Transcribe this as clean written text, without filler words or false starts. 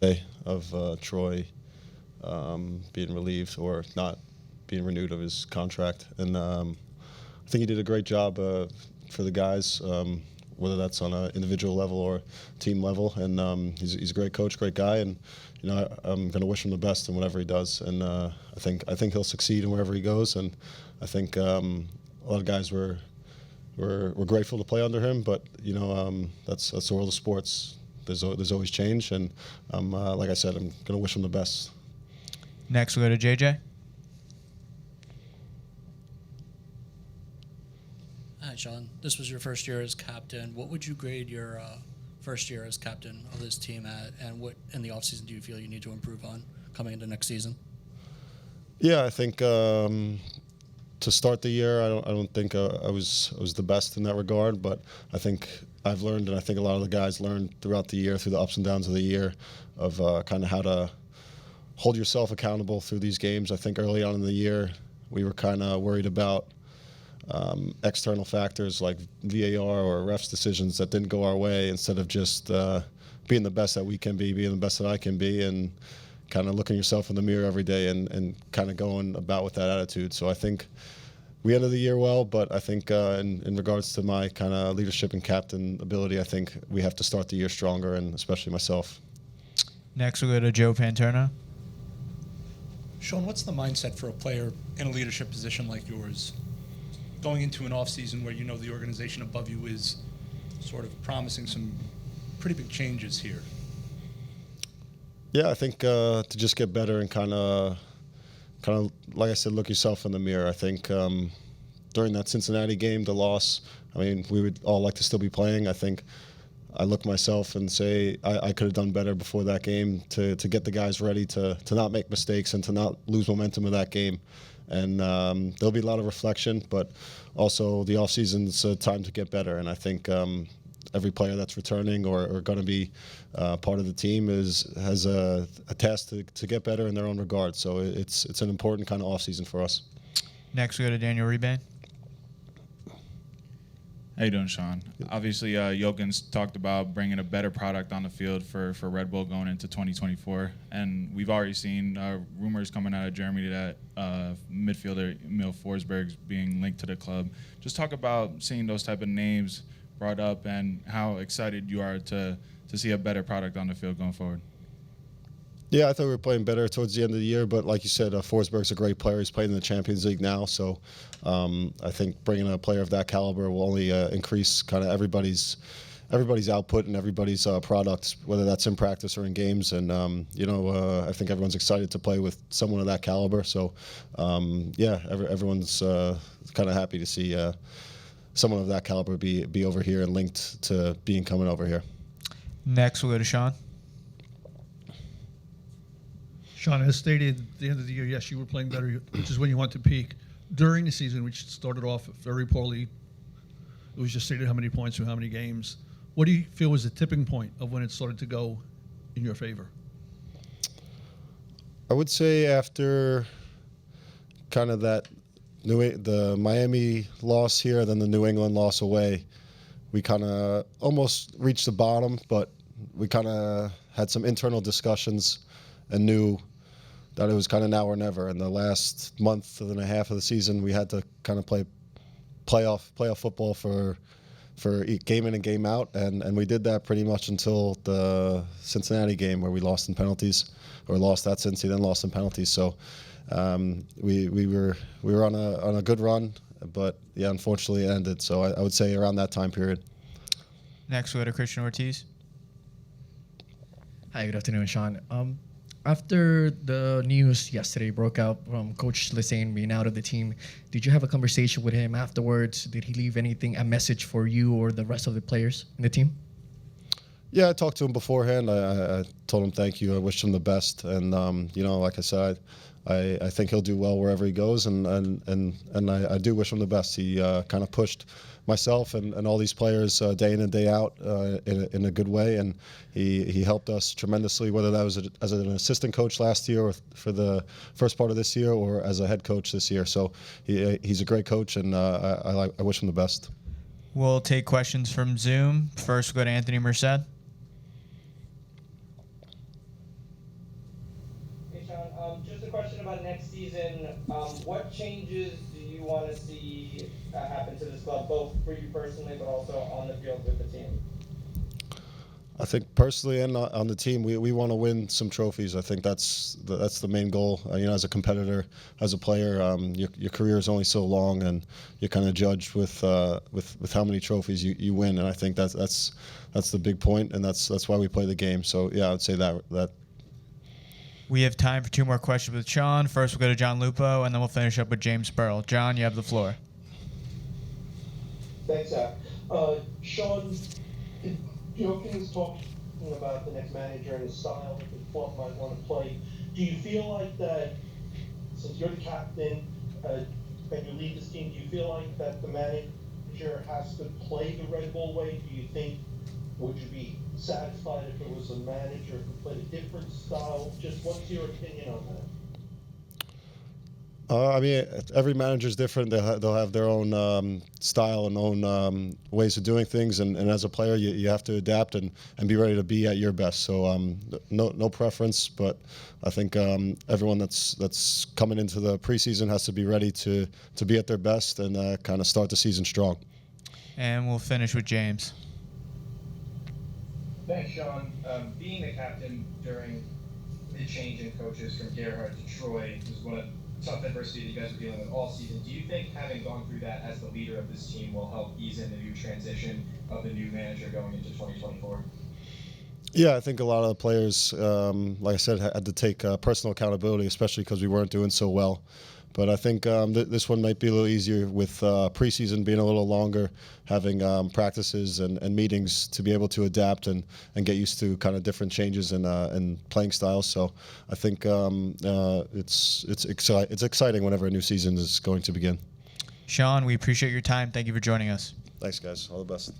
day of Troy being relieved or not being renewed of his contract. And I think he did a great job for the guys, whether that's on an individual level or team level. And he's a great coach, great guy, and I'm going to wish him the best in whatever he does. And I think he'll succeed in wherever he goes. And I think a lot of guys were grateful to play under him, but that's the world of sports. There's always change, and like I said, I'm going to wish him the best. Next, we'll go to JJ. Hi, Sean. This was your first year as captain. What would you grade your first year as captain of this team at, and what in the offseason do you feel you need to improve on coming into next season? Yeah, I think to start the year, I don't think I was the best in that regard, but I think I've learned, and I think a lot of the guys learned throughout the year, through the ups and downs of the year, of kind of how to hold yourself accountable through these games. I think early on in the year, we were kind of worried about external factors like VAR or refs decisions that didn't go our way, instead of just being the best that we can be, being the best that I can be, and kind of looking yourself in the mirror every day and kind of going about with that attitude. So I think we ended the year well, but I think in regards to my kind of leadership and captain ability, I think we have to start the year stronger, and especially myself. Next, we'll go to Joe Panterna. Sean, what's the mindset for a player in a leadership position like yours, going into an offseason where the organization above you is sort of promising some pretty big changes here? Yeah, I think to just get better and kind of, like I said, look yourself in the mirror. I think during that Cincinnati game, the loss, I mean, we would all like to still be playing. I think I look myself and say I could have done better before that game to get the guys ready to not make mistakes and to not lose momentum of that game. And there'll be a lot of reflection, but also the offseason's a time to get better. And I think every player that's returning or going to be part of the team has a task to get better in their own regard. So it's an important kind of offseason for us. Next, we go to Daniel Rebane. How you doing, Sean? Obviously, Jokic talked about bringing a better product on the field for Red Bull going into 2024, and we've already seen rumors coming out of Germany that midfielder Emil Forsberg's being linked to the club. Just talk about seeing those type of names brought up and how excited you are to see a better product on the field going forward. Yeah, I thought we were playing better towards the end of the year, but like you said, Forsberg's a great player. He's playing in the Champions League now, so I think bringing a player of that caliber will only increase kind of everybody's output and everybody's products, whether that's in practice or in games. And I think everyone's excited to play with someone of that caliber. So everyone's kind of happy to see someone of that caliber be over here and linked to coming over here. Next, we'll go to Sean. Sean, as stated at the end of the year, yes, you were playing better, which is when you want to peak. During the season, which started off very poorly, it was just stated how many points through how many games. What do you feel was the tipping point of when it started to go in your favor? I would say after kind of the Miami loss here, then the New England loss away, we kind of almost reached the bottom, but we kind of had some internal discussions and knew that it was kind of now or never. In the last month and a half of the season, we had to kind of play playoff football for game in and game out, and we did that pretty much until the Cincinnati game where we lost in penalties, or lost at Cincy, then lost in penalties. So we were on a good run, but yeah, unfortunately it ended. So I would say around that time period. Next, we go to Christian Ortiz. Hi, good afternoon, Sean. After the news yesterday broke out from Coach Lisane being out of the team, did you have a conversation with him afterwards? Did he leave a message for you or the rest of the players in the team? Yeah, I talked to him beforehand. I told him thank you. I wished him the best, and like I said, I think he'll do well wherever he goes, and I do wish him the best. He kind of pushed myself and all these players day in and day out in a good way, and he helped us tremendously, whether that was as an assistant coach last year or for the first part of this year or as a head coach this year. So he's a great coach, and I wish him the best. We'll take questions from Zoom. First, we'll go to Anthony Merced. Sean. Just a question about next season. What changes do you want to see happen to this club, both for you personally, but also on the field with the team? I think personally and on the team, we want to win some trophies. I think that's the main goal. As a competitor, as a player, your career is only so long, and you're kind of judged with how many trophies you win. And I think that's the big point, and that's why we play the game. So yeah, I would say that. We have time for 2 more questions with Sean. First, we'll go to John Lupo, and then we'll finish up with James Burrell. John, you have the floor. Thanks, Zach. Sean, Jokic talking about the next manager and the style that the club might want to play. Do you feel like that, since you're the captain and you lead this team, do you feel like that the manager has to play the Red Bull way? Do you think, would you be satisfied if it was a manager who played a different style? Just what's your opinion on that? Every manager is different. They'll have their own style and own ways of doing things. And as a player, you have to adapt and be ready to be at your best. So no preference, but I think everyone that's coming into the preseason has to be ready to be at their best and kind of start the season strong. And we'll finish with James. Thanks, Sean. Being the captain during the change in coaches from Gerhard to Troy was one of tough adversity that you guys were dealing with all season. Do you think having gone through that as the leader of this team will help ease in the new transition of the new manager going into 2024? Yeah, I think a lot of the players, like I said, had to take personal accountability, especially because we weren't doing so well. But I think this one might be a little easier with preseason being a little longer, having practices and meetings to be able to adapt and get used to kind of different changes in playing styles. So I think it's exciting whenever a new season is going to begin. Sean, we appreciate your time. Thank you for joining us. Thanks, guys. All the best.